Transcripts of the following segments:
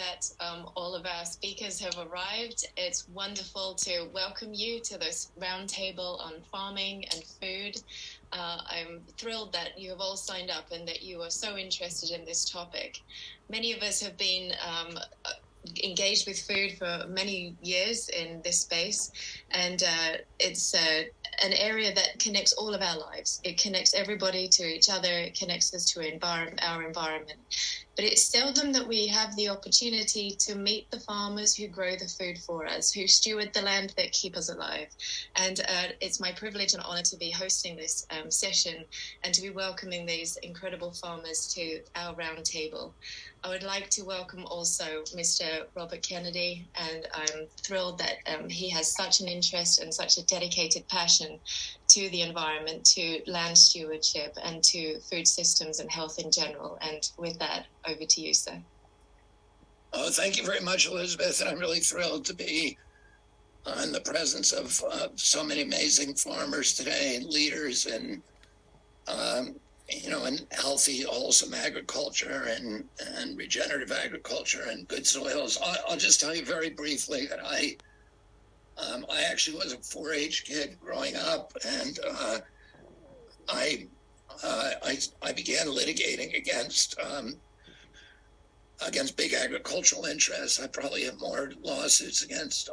that all of our speakers have arrived. It's wonderful to welcome you to this roundtable on farming and food. I'm thrilled that you have all signed up and that you are so interested in this topic. Many of us have been engaged with food for many years in this space, and it's an area that connects all of our lives. It connects everybody to each other. It connects us to our environment. But it's seldom that we have the opportunity to meet the farmers who grow the food for us, who steward the land that keep us alive. And it's my privilege and honor to be hosting this session and to be welcoming these incredible farmers to our roundtable. I would like to welcome also Mr. Robert Kennedy, and I'm thrilled that he has such an interest and such a dedicated passion to the environment, to land stewardship, and to food systems and health in general. And with that, over to you, sir. Oh, thank you very much, Elizabeth. And I'm really thrilled to be in the presence of so many amazing farmers today and leaders and in healthy, wholesome agriculture and regenerative agriculture and good soils. I'll just tell you very briefly that I actually was a 4-H kid growing up, and I began litigating against big agricultural interests. I probably have more lawsuits against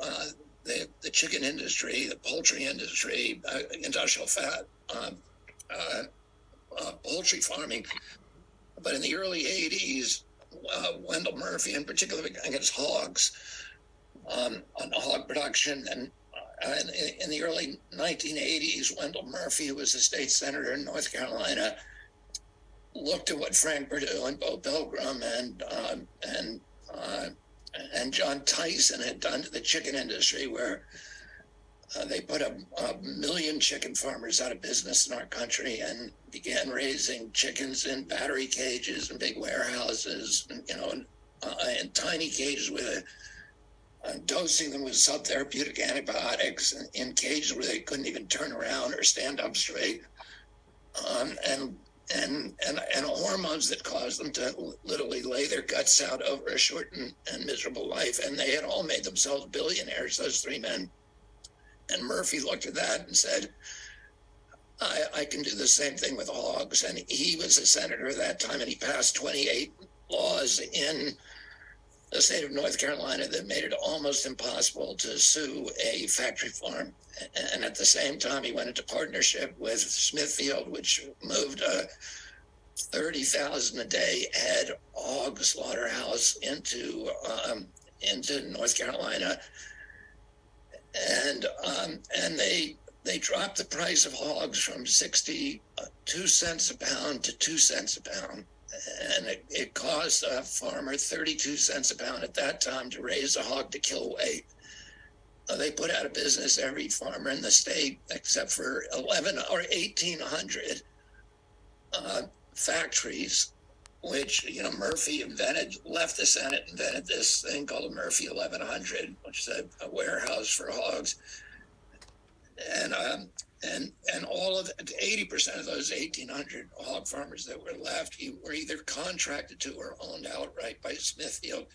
the chicken industry, the poultry industry, industrial fat, poultry farming. But in the early 80s, Wendell Murphy, in particular against hogs, on hog production, and in the early 1980s, Wendell Murphy, who was a state senator in North Carolina, looked at what Frank Perdue and Bo Pilgrim and John Tyson had done to the chicken industry, where they put a million chicken farmers out of business in our country and began raising chickens in battery cages and big warehouses, and tiny cages with dosing them with subtherapeutic antibiotics in cages where they couldn't even turn around or stand up straight, and hormones that caused them to literally lay their guts out over a short and miserable life. And they had all made themselves billionaires, those three men. And Murphy looked at that and said, I can do the same thing with hogs. And he was a senator at that time, and he passed 28 laws in the state of North Carolina that made it almost impossible to sue a factory farm. And at the same time, he went into partnership with Smithfield, which moved a 30,000 a day head hog slaughterhouse into North Carolina. And they dropped the price of hogs from 62 cents a pound to 2 cents a pound. And it cost a farmer 32 cents a pound at that time to raise a hog to kill weight. They put out of business every farmer in the state except for 1,800 factories, which, Murphy invented, left the Senate, invented this thing called the Murphy 1100, which is a warehouse for hogs. And all of 80% of those 1,800 hog farmers that were left were either contracted to or owned outright by Smithfield.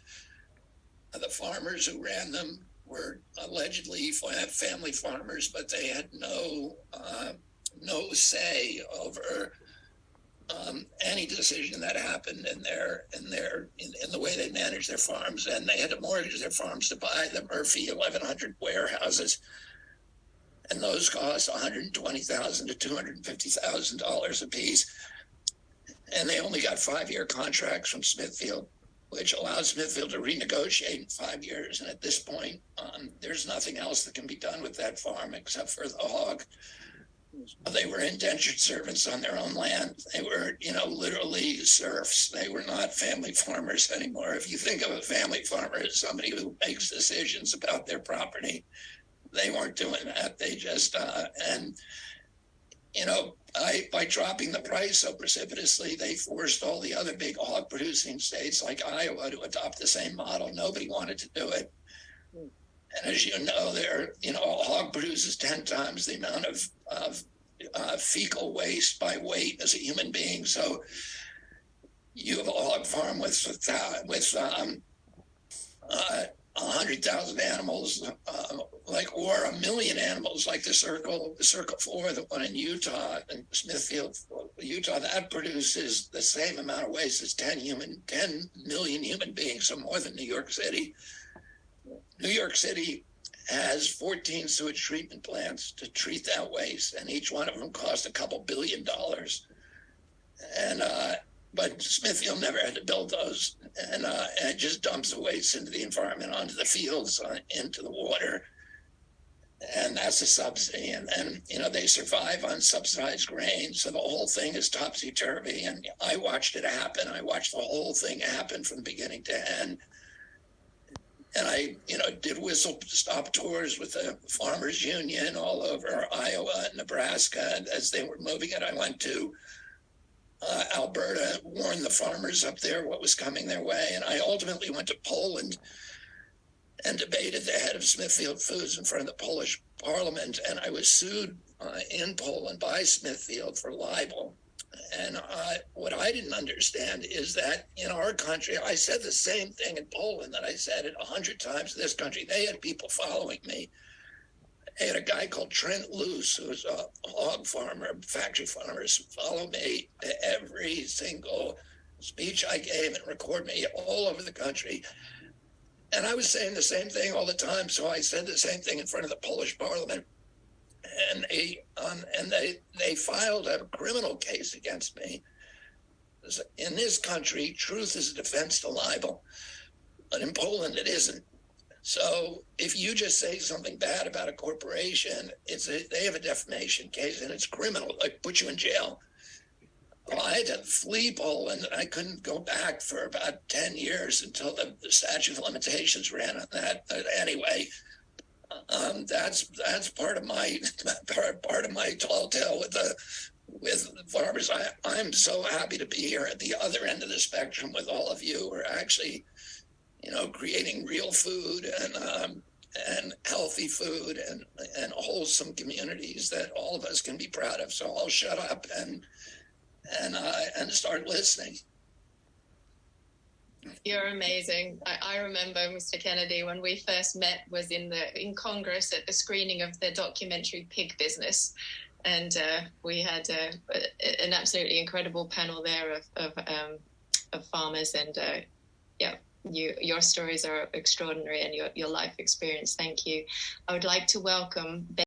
The farmers who ran them were allegedly family farmers, but they had no say over any decision that happened in the way they managed their farms. And they had to mortgage their farms to buy the Murphy 1,100 warehouses. And those cost $120,000 to $250,000 a piece. And they only got 5-year contracts from Smithfield, which allowed Smithfield to renegotiate in 5 years. And at this point, there's nothing else that can be done with that farm except for the hog. They were indentured servants on their own land. They were, literally serfs. They were not family farmers anymore. If you think of a family farmer as somebody who makes decisions about their property, they weren't doing that. They just, by dropping the price so precipitously, they forced all the other big hog producing states like Iowa to adopt the same model. Nobody wanted to do it. And as you know, a hog produces 10 times the amount of fecal waste by weight as a human being. So you have a hog farm with 3,000 animals, or 1 million animals, like the Circle 4, the one in Utah, and Smithfield, Utah, that produces the same amount of waste as 10 million human beings, so more than New York City. New York City has 14 sewage treatment plants to treat that waste, and each one of them cost a couple $2 billion. And but Smithfield never had to build those, and it just dumps the waste into the environment, onto the fields, into the water, and that's a subsidy. And they survive on subsidized grain, so the whole thing is topsy-turvy. And I watched it happen. I watched the whole thing happen from beginning to end. And I, did whistle-stop tours with the Farmers Union all over Iowa and Nebraska. And as they were moving it, I went to Alberta, warned the farmers up there what was coming their way. And I ultimately went to Poland and debated the head of Smithfield Foods in front of the Polish parliament. And I was sued in Poland by Smithfield for libel. And what I didn't understand is that in our country, I said the same thing in Poland that I said it 100 times in this country. They had people following me. They had a guy called Trent Luce, who was a hog farmer, factory farmers, follow me to every single speech I gave and record me all over the country. And I was saying the same thing all the time. So I said the same thing in front of the Polish parliament. And they filed a criminal case against me. In this country, truth is a defense to libel, but in Poland it isn't. So if you just say something bad about a corporation, they have a defamation case and it's criminal. They put you in jail. Well, I had to flee Poland. I couldn't go back for about 10 years until the statute of limitations ran on that. But anyway. That's part of my tall tale with farmers. I'm so happy to be here at the other end of the spectrum with all of you who are actually, creating real food and healthy food and wholesome communities that all of us can be proud of. So I'll shut up and start listening. You're amazing. I remember, Mr. Kennedy, when we first met was in Congress at the screening of the documentary Pig Business. And we had an absolutely incredible panel there of farmers. And your stories are extraordinary, and your life experience. Thank you. I would like to welcome